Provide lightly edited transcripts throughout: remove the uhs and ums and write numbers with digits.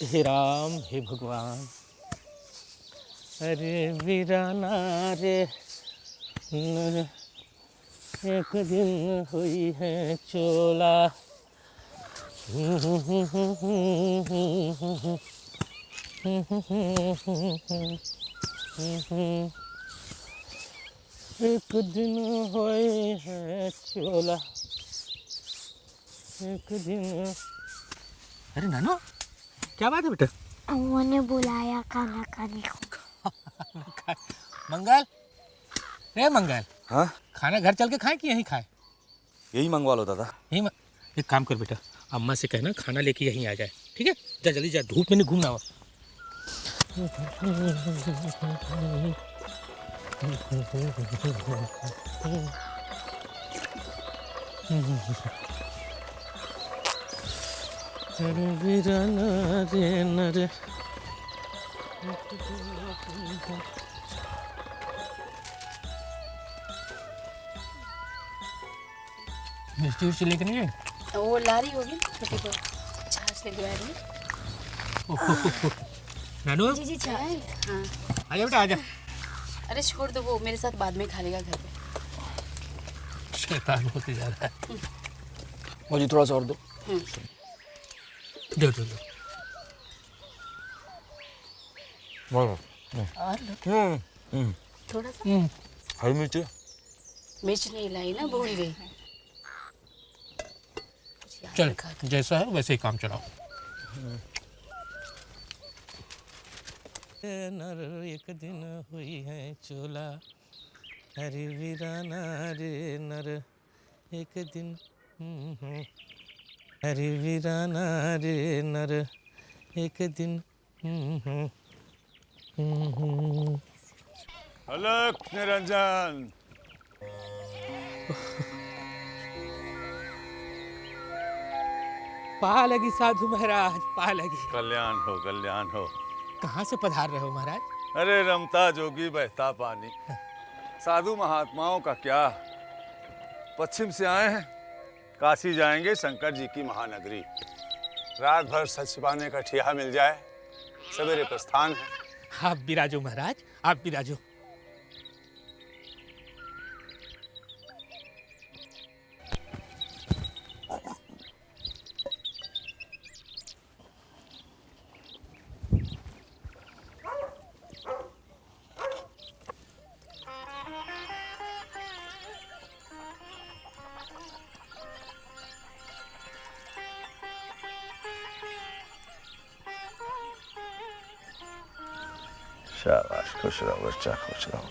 हे राम हे भगवान। अरे वीराना रे नर, एक दिन हुई है चोला। एक दिन हुई है चोला, एक दिन। अरे नानो, क्या बात है बेटा? अम्मा ने बुलाया खाना खाने को। मंगल, रे मंगल। हाँ, खाना घर चल के खाए कि यहीं खाए? यही मंगवा लो दादा। एक काम कर बेटा, अम्मा से कहना खाना लेके यहीं आ जाए, ठीक है? जा जल्दी जा, धूप में नहीं घूमना हो। अरे वीराना रे नर, मिर्ची उर्ची लेके नहीं आए? वो ला रही होगी छोटी को, छाछ लेके आ रही है। नानू, जी चाय। हाँ आजा बेटा आजा। अरे छोड़ दो, वो मेरे साथ बाद में खा लेगा घर पे। शैतान होते जा रहा है। मुझे थोड़ा सा और दो। दो दो दो। और लो थोड़ा सा। हरी मिर्ची। मिर्च नहीं लाई ना, भूल गई। चल जैसा है वैसे ही काम चलाओ। नर एक दिन हुई है चोला, अरे वीराना रे नर, एक दिन। अरे वीराना रे नर, एक दिन। अलख निरंजन। पा लगी साधु महाराज, पा लगी। कल्याण हो कल्याण हो। कहाँ से पधार रहे हो महाराज? अरे रमता जोगी बहता पानी। साधु महात्माओं का क्या, पश्चिम से आए हैं, काशी जाएंगे, शंकर जी की महानगरी। रात भर सच छिपाने का ठिया मिल जाए, सवेरे प्रस्थान है। आप विराजो महाराज, आप विराजो। शाबाश, खुश रहो बच्चा, खुश रहो।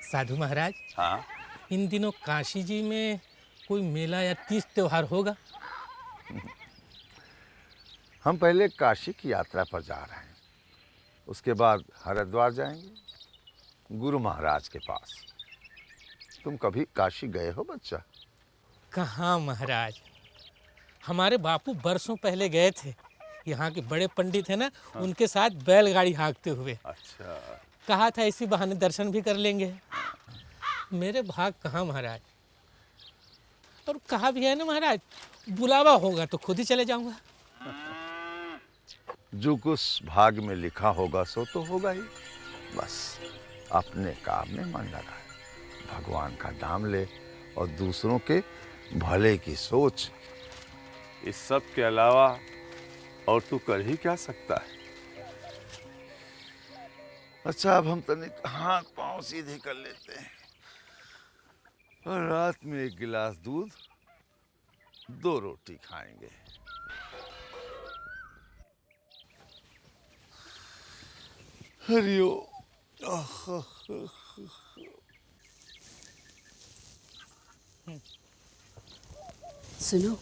साधु महाराज, हाँ, इन दिनों काशी जी में कोई मेला या तीज त्योहार होगा? हम पहले काशी की यात्रा पर जा रहे हैं, उसके बाद हरिद्वार जाएंगे गुरु महाराज के पास। तुम कभी काशी गए हो बच्चा? कहाँ महाराज, हमारे बापू बरसों पहले गए थे। यहाँ के बड़े पंडित है ना, उनके साथ बैलगाड़ी हाँकते हुए। अच्छा। कहा था इसी बहाने दर्शन भी कर लेंगे। मेरे भाग कहाँ महाराज, और कहा भी है ना महाराज, बुलावा होगा तो खुद ही चले जाऊंगा। जो कुछ भाग में लिखा होगा सो तो होगा ही। बस अपने काम में मन लगा, भगवान का नाम ले और दूसरों के भले की सोच। इस सब के अलावा और तू कर ही क्या सकता है? अच्छा, अब हम तनिक हाथ पांव सीधे कर लेते हैं और रात में एक गिलास दूध, 2 रोटी खाएंगे। हरिओ। सुनो,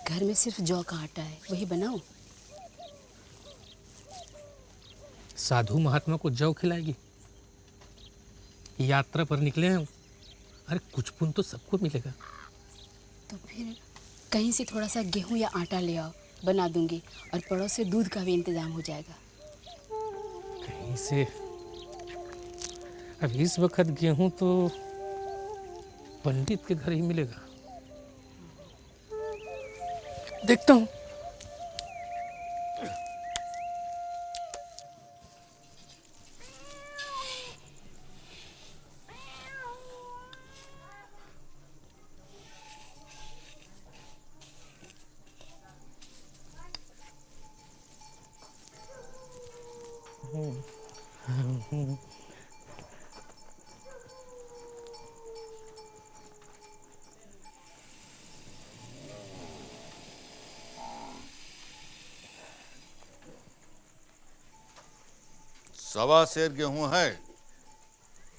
घर में सिर्फ जौ का आटा है, वही बनाओ। साधु महात्मा को जौ खिलाएगी? यात्रा पर निकले हैं, अरे कुछ पुण्य तो सबको मिलेगा। तो फिर कहीं से थोड़ा सा गेहूं या आटा ले आओ, बना दूंगी, और पड़ोस से दूध का भी इंतजाम हो जाएगा। कहीं से? अब इस वक्त गेहूं तो पंडित के घर ही मिलेगा। देखता हूँ। सवा सेर गेहूं है,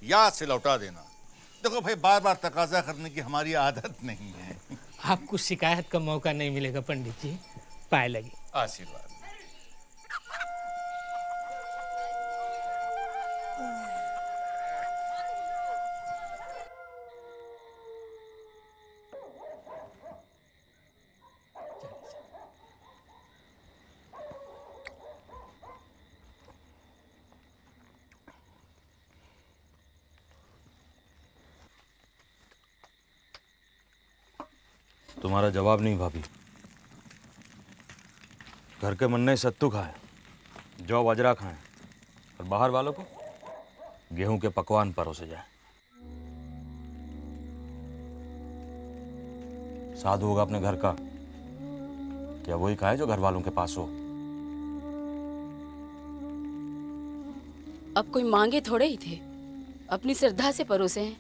याद से लौटा देना। देखो भाई, बार बार तकाजा करने की हमारी आदत नहीं है। आपको शिकायत का मौका नहीं मिलेगा पंडित जी, पाए लगी। आशीर्वाद। तुम्हारा जवाब नहीं भाभी। घर के मन्ने सत्तू खाए, जौ बाजरा खाएं, और बाहर वालों को गेहूं के पकवान परोसे जाए। साधु होगा अपने घर का, क्या वही खाए जो घर वालों के पास हो? अब कोई मांगे थोड़े ही थे, अपनी श्रद्धा से परोसे हैं।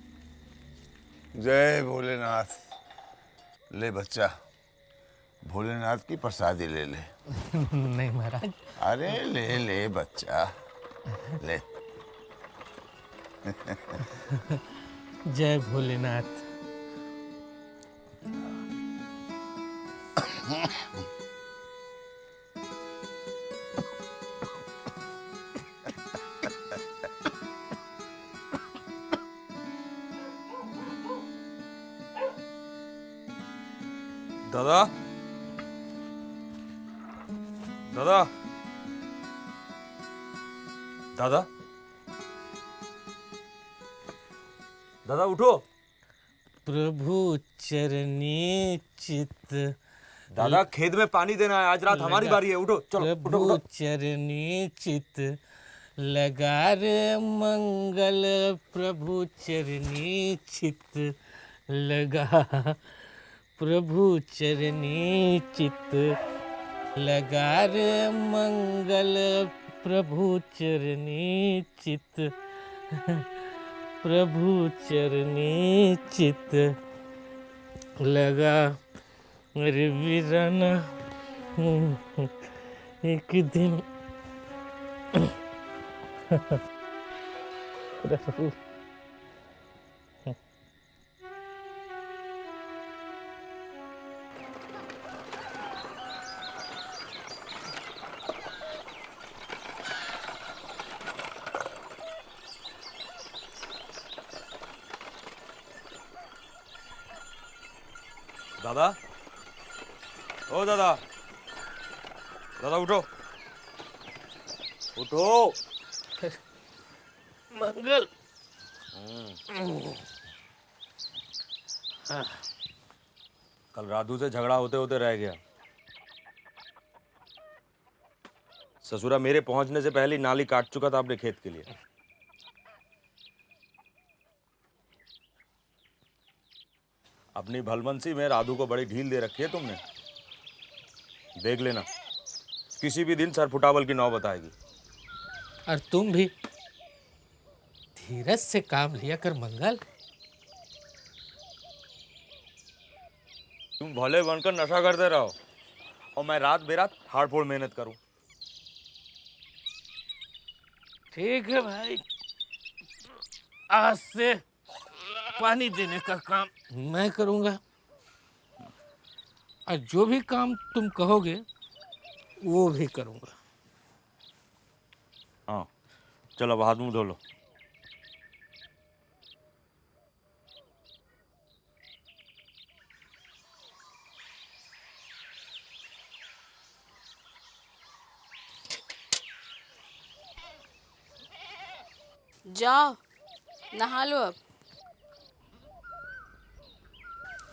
जय भोलेनाथ। ले बच्चा, भोलेनाथ की प्रसादी ले ले। नहीं महाराज। अरे ले ले बच्चा, ले। जय भोलेनाथ। दादा, दादा, दादा, दादा उठो। प्रभु चरणी चित। दादा खेत में पानी देना है, आज रात हमारी बारी है। उठो, चलो उठो, प्रभु उठो। चरणी चित लगा रे मंगल, प्रभु चरणी चित लगा। प्रभु चरणी चित लगा रे मंगल, प्रभु चरणी चित। प्रभु चरणी चित लगा। अरे वीराना, एक दिन प्रभु दादा, ओ दादा, दादा उठो, उठो। मंगल। कल राधू से झगड़ा होते होते रह गया। ससुरा मेरे पहुंचने से पहले ही नाली काट चुका था अपने खेत के लिए। अपनी भलमनसी में राधू को बड़ी ढील दे रखी है तुमने। देख लेना, किसी भी दिन सर फुटावल की नौबत आएगी। और तुम भी धीरज से काम लिया कर मंगल। तुम भले बनकर नशा करते रहो और मैं रात बेरात हाड़ फोड़ मेहनत करूं। ठीक है भाई, आज से पानी देने का काम मैं करूंगा, और जो भी काम तुम कहोगे वो भी करूंगा। हाँ, चलो अब हाथ मुंह धो लो। जाओ नहा लो अब।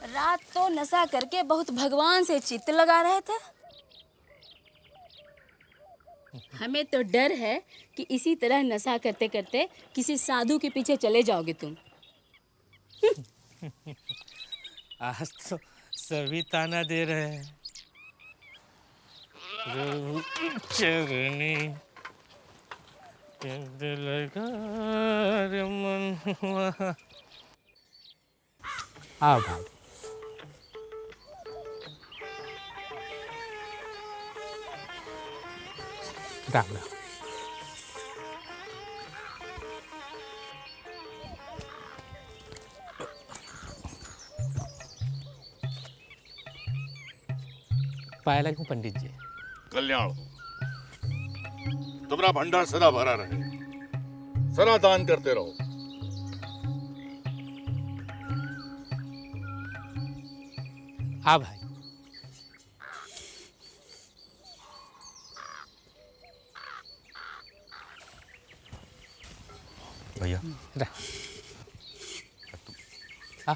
रात तो नशा करके बहुत भगवान से चित्त लगा रहे थे। हमें तो डर है कि इसी तरह नशा करते करते किसी साधु के पीछे चले जाओगे तुम। आज तो सभी ताना दे रहे हैं। प्रभु चरनी दिल लगा रे मनवा। आ भाई, राम राम। पाया लगूं पंडित जी। कल्याण हो, तुम्हारा भंडार सदा भरा रहे, सदा दान करते रहो। हाँ भाई। भैया रा। आ,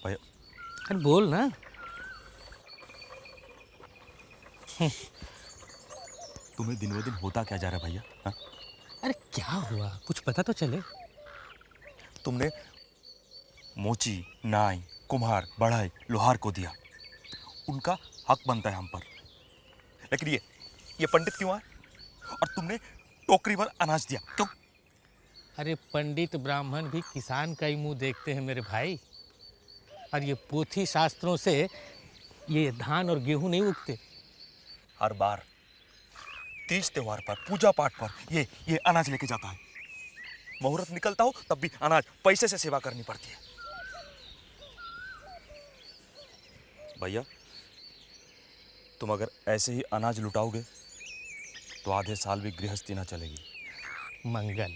भैया अरे बोल ना। तुम्हें दिन ब दिन होता क्या जा रहा है भैया? हाँ? अरे क्या हुआ, कुछ पता तो चले। तुमने मोची, नाई, कुम्हार, बढ़ई, लोहार को दिया, उनका हक बनता है हम पर। लेकिन ये पंडित क्यों आए? और तुमने टोकरी भर अनाज दिया, क्यों? अरे पंडित ब्राह्मण भी किसान का ही मुंह देखते हैं मेरे भाई। और ये पोथी शास्त्रों से ये धान और गेहूं नहीं उगते। हर बार तीज त्योहार पर, पूजा पाठ पर ये अनाज लेके जाता है। मुहूर्त निकलता हो तब भी अनाज पैसे से सेवा करनी पड़ती है। भैया तुम अगर ऐसे ही अनाज लुटाओगे तो आधे साल भी गृहस्थी ना चलेगी। मंगल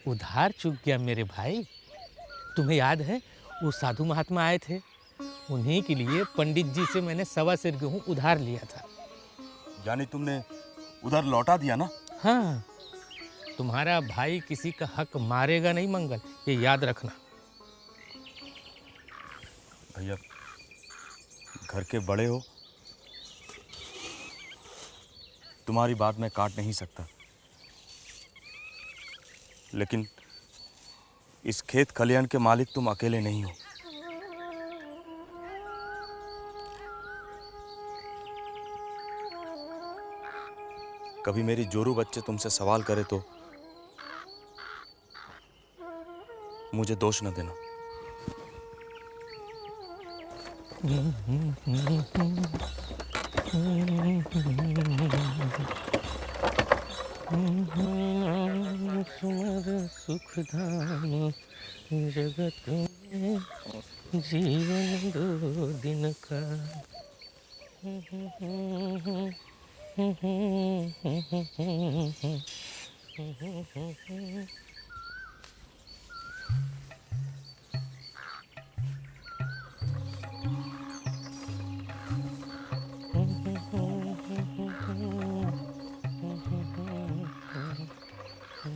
उधार चूक गया मेरे भाई। तुम्हें याद है वो साधु महात्मा आए थे, उन्हीं के लिए पंडित जी से मैंने 1.25 सेर गेहूं उधार लिया था। यानी तुमने उधर लौटा दिया ना? हाँ, तुम्हारा भाई किसी का हक मारेगा नहीं मंगल, ये याद रखना। भैया घर के बड़े हो, तुम्हारी बात मैं काट नहीं सकता, लेकिन इस खेत खलिहान के मालिक तुम अकेले नहीं हो। कभी मेरी जोरू बच्चे तुमसे सवाल करे तो मुझे दोष न देना। सुमर सुख धाम जगत में जीवन 2 दिन का।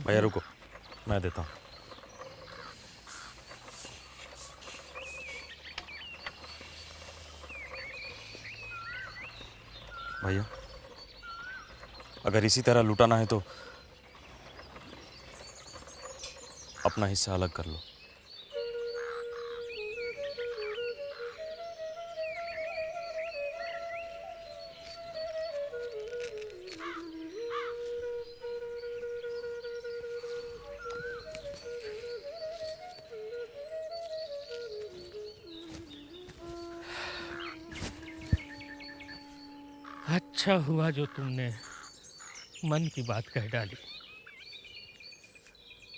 भैया रुको, मैं देता हूँ। भैया अगर इसी तरह लुटाना है तो अपना हिस्सा अलग कर लो। अच्छा हुआ जो तुमने मन की बात कह डाली।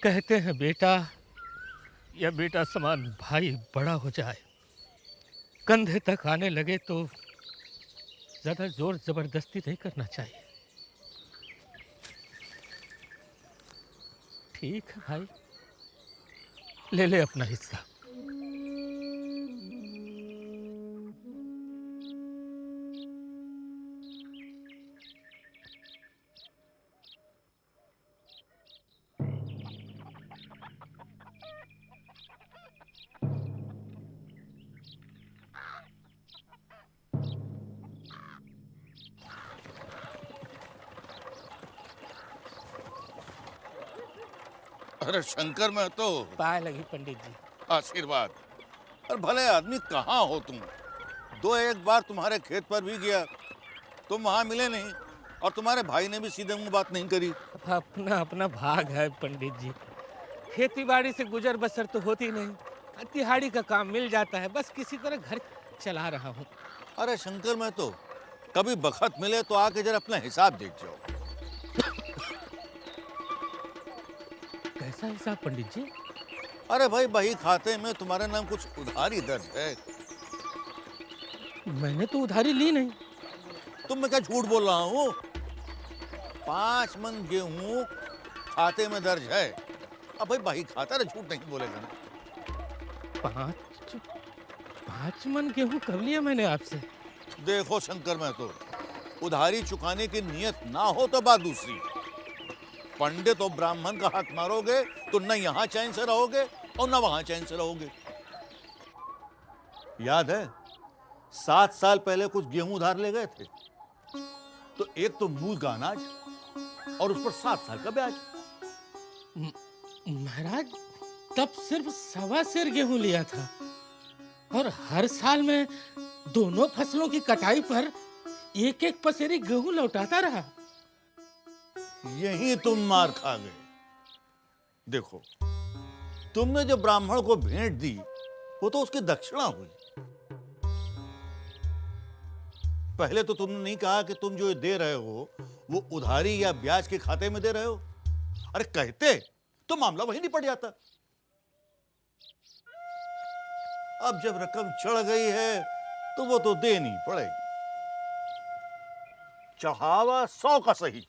कहते हैं बेटा या बेटा समान भाई बड़ा हो जाए, कंधे तक आने लगे तो ज्यादा जोर जबरदस्ती नहीं करना चाहिए। ठीक है भाई, ले ले अपना हिस्सा। अरे शंकर में तो पाए लगी पंडित जी। आशीर्वाद। और भले आदमी कहाँ हो तुम? दो एक बार तुम्हारे खेत पर भी गया, तुम वहां मिले नहीं, और तुम्हारे भाई ने भी सीधे मुंह बात नहीं करी। अपना अपना भाग है पंडित जी। खेती बाड़ी से गुजर बसर तो होती नहीं, तिहाड़ी का काम मिल जाता है, बस किसी तरह घर चला रहा हूँ। अरे शंकर में तो कभी बखत मिले तो आके जरा अपना हिसाब देख जाओ। कैसा हिसाब पंडित जी? अरे भाई, बही खाते में तुम्हारे नाम कुछ उधारी दर्ज है। मैंने तो उधारी ली नहीं। तुम मैं क्या झूठ बोल रहा हूँ? 5 मन गेहूं खाते में दर्ज है। अब भाई बही खाता है, झूठ नहीं बोलेगा ना। 5 मन गेहूं कब लिया मैंने आपसे? देखो शंकर में तो उधारी चुकाने की नियत ना हो तो बात दूसरी। पंडित और ब्राह्मण का हाथ मारोगे तो न यहां चैन से रहोगे और न वहां चैन से रहोगे। याद है 7 साल पहले कुछ गेहूं उधार ले गए थे, तो एक तो मूल का अनाज और उस पर 7 साल का ब्याज। महाराज, तब सिर्फ 1.25 सेर गेहूं लिया था और हर साल में दोनों फसलों की कटाई पर एक एक पसेरी गेहूं लौटाता रहा। यही तुम मार खा गए। देखो, तुमने जो ब्राह्मण को भेंट दी वो तो उसकी दक्षिणा हुई। पहले तो तुमने नहीं कहा कि तुम जो दे रहे हो वो उधारी या ब्याज के खाते में दे रहे हो। अरे कहते तो मामला वहीं निपट जाता। अब जब रकम चढ़ गई है तो वो तो देनी पड़ेगी। चढ़ावा 100 का सही,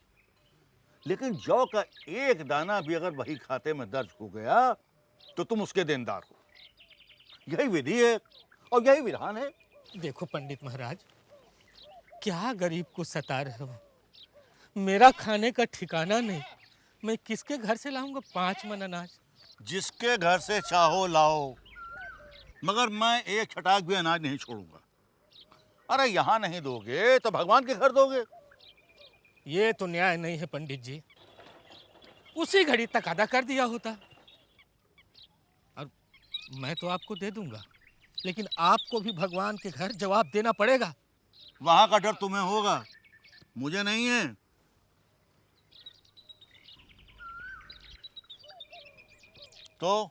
लेकिन जौ का एक दाना भी अगर वही खाते में दर्ज हो गया तो तुम उसके देनदार हो। यही विधि है और यही विधान है। देखो पंडित महाराज, क्या गरीब को सता रहे हो? मेरा खाने का ठिकाना नहीं, मैं किसके घर से लाऊंगा 5 मन अनाज? जिसके घर से चाहो लाओ, मगर मैं एक छटाक भी अनाज नहीं छोड़ूंगा। अरे यहां नहीं दोगे तो भगवान के घर दोगे। ये तो न्याय नहीं है पंडित जी। उसी घड़ी तक अदा कर दिया होता। और मैं तो आपको दे दूंगा, लेकिन आपको भी भगवान के घर जवाब देना पड़ेगा। वहां का डर तुम्हें होगा, मुझे नहीं है। तो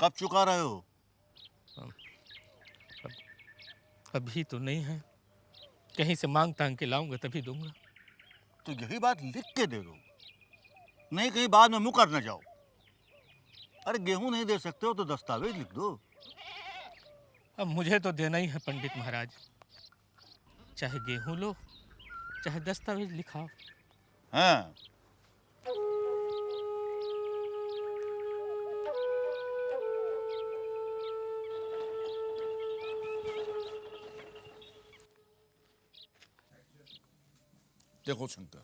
कब चुका रहे हो? अभी तो नहीं है, कहीं से मांग तांग के लाऊंगा तभी दूंगा। तो यही बात लिख के दे दो, नहीं कहीं बाद में मुकर न जाओ। अरे गेहूं नहीं दे सकते हो तो दस्तावेज लिख दो। अब मुझे तो देना ही है पंडित महाराज, चाहे गेहूं लो चाहे दस्तावेज लिखाओ। हाँ, देखो शंकर,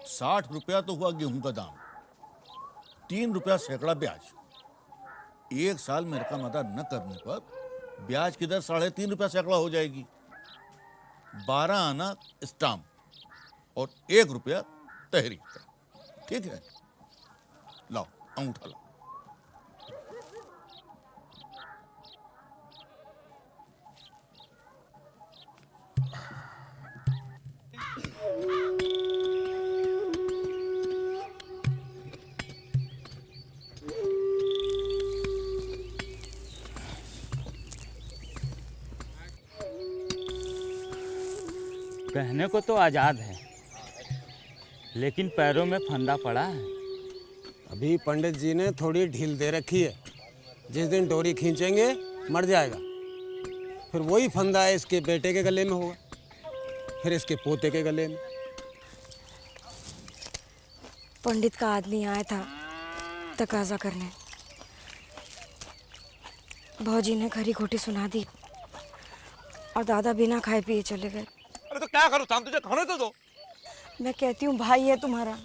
60 रुपया तो हुआ गेहूं का दाम, 3 रुपया सैकड़ा ब्याज। 1 साल में रकम अदा न करने पर ब्याज की दर 3.5 रुपया सैकड़ा हो जाएगी। 12 आना स्टाम्प और 1 रुपया तहरीर का। ठीक है, लाओ अंगूठा लाओ। कहने को तो आज़ाद है, लेकिन पैरों में फंदा पड़ा है। अभी पंडित जी ने थोड़ी ढील दे रखी है। जिस दिन डोरी खींचेंगे मर जाएगा, फिर वही फंदा है इसके बेटे के गले में होगा, फिर इसके पोते के गले में। पंडित का आदमी आया था तकाजा करने। भौजी ने खरी खोटी सुना दी और दादा बिना खाए पिए चले गए। अरे तो क्या करूं? तुझे खाने तो दो। मैं कहती हूँ भाई है तुम्हारा,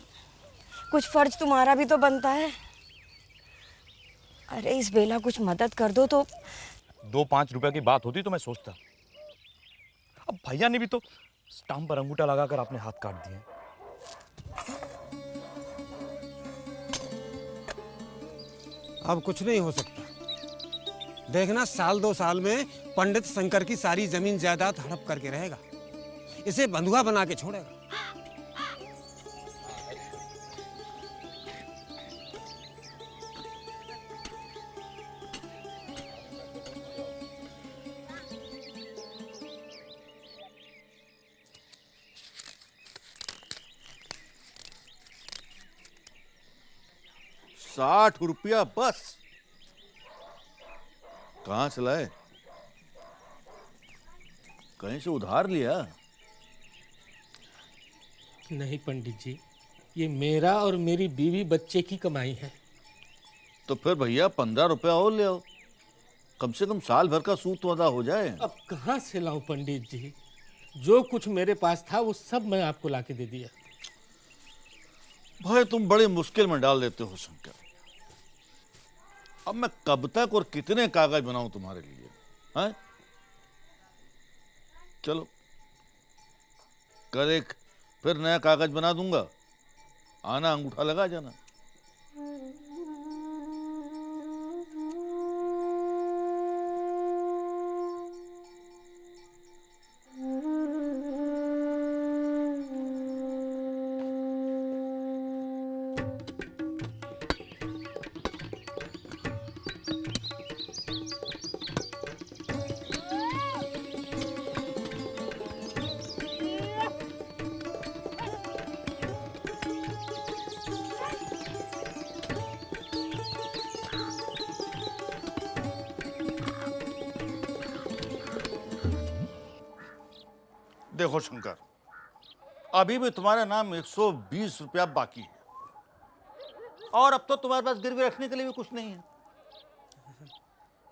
कुछ फर्ज तुम्हारा भी तो बनता है। अरे इस बेला कुछ मदद कर दो तो। 2-5 रुपए की बात होती तो मैं सोचता। अब भैया ने भी तो स्टाम्प पर अंगूठा लगाकर अपने हाथ काट दिए। अब कुछ नहीं हो सकता। देखना, साल 2 साल में पंडित शंकर की सारी जमीन जायदाद हड़प करके रहेगा, इसे बंधुआ बना के छोड़ेगा। ₹60 बस? कहां से लाए? कहीं से उधार लिया? नहीं पंडित जी, ये मेरा और मेरी बीवी बच्चे की कमाई है। तो फिर भैया ₹15 और ले आओ, कम से कम साल भर का सूद तो अदा हो जाए। अब कहाँ से लाऊं पंडित जी? जो कुछ मेरे पास था वो सब मैं आपको लाके दे दिया। भाई तुम बड़े मुश्किल में डाल देते हो शंकर। अब मैं कब तक और कितने कागज बनाऊं तुम्हारे लिए? हैं? चलो कल एक फिर नया कागज बना दूंगा, आना अंगूठा लगा जाना। देखो शंकर, अभी भी तुम्हारे नाम ₹120 बाकी है, और अब तो तुम्हारे पास गिरवी रखने के लिए भी कुछ नहीं है।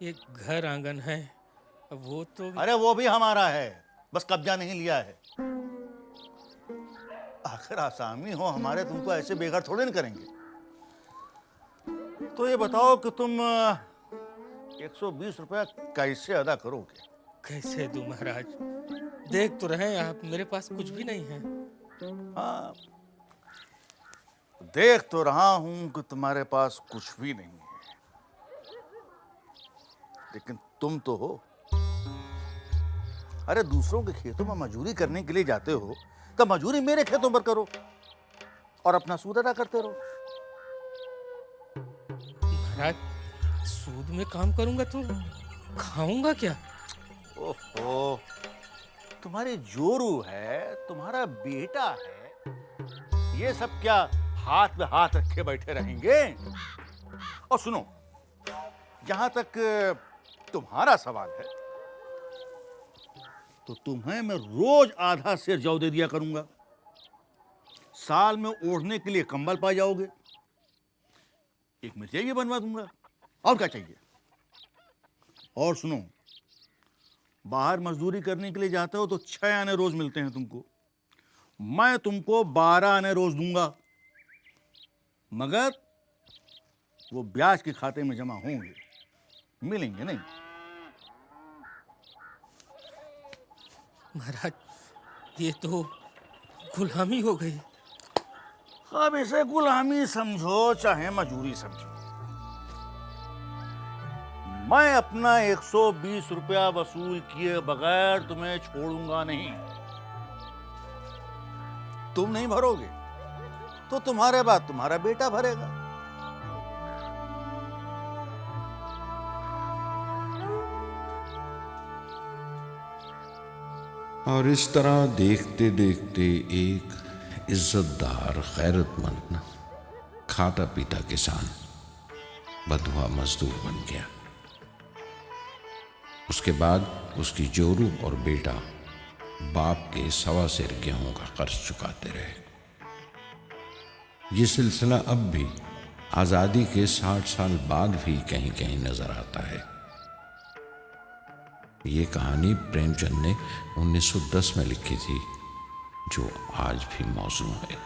एक घर आंगन है, अब वो तो अरे वो भी हमारा है, बस कब्जा नहीं लिया है। आखिर आसामी हो हमारे, तुमको ऐसे बेघर थोड़े न करेंगे। तो ये बताओ कि तुम ₹120 कैसे अदा करोगे? कैसे दूं महाराज? देख तो रहे हैं आप, मेरे पास कुछ भी नहीं है। हाँ, देख तो रहा हूं कि तुम्हारे पास कुछ भी नहीं है, लेकिन तुम तो हो। अरे दूसरों के खेतों में मजूरी करने के लिए जाते हो, तो मजूरी मेरे खेतों पर करो और अपना सूद अदा करते रहो। महाराज, सूद में काम करूंगा तो खाऊंगा क्या? ओहो, तुम्हारी जोरू है, तुम्हारा बेटा है, ये सब क्या हाथ में हाथ रखे बैठे रहेंगे? और सुनो, जहां तक तुम्हारा सवाल है, तो तुम्हें मैं रोज आधा सेर जौ दे दिया करूंगा। साल में ओढ़ने के लिए कंबल पा जाओगे, एक मिर्ची भी बनवा दूंगा, और क्या चाहिए? और सुनो, बाहर मजदूरी करने के लिए जाते हो तो 6 आने रोज मिलते हैं तुमको, मैं तुमको 12 आने रोज दूंगा, मगर वो ब्याज के खाते में जमा होंगे, मिलेंगे नहीं। महाराज, ये तो गुलामी हो गई। अब इसे गुलामी समझो चाहे मजूरी समझो, मैं अपना ₹120 वसूल किए बगैर तुम्हें छोड़ूंगा नहीं। तुम नहीं भरोगे तो तुम्हारे बाद तुम्हारा बेटा भरेगा। और इस तरह देखते देखते एक इज्जतदार गैरतमंद खाता पीता किसान बंधुआ मजदूर बन गया। उसके बाद उसकी जोरू और बेटा बाप के 1.25 सेर गेहूं का कर्ज चुकाते रहे। ये सिलसिला अब भी आज़ादी के 60 साल बाद भी कहीं कहीं नजर आता है। ये कहानी प्रेमचंद ने 1910 में लिखी थी, जो आज भी मौजूद है।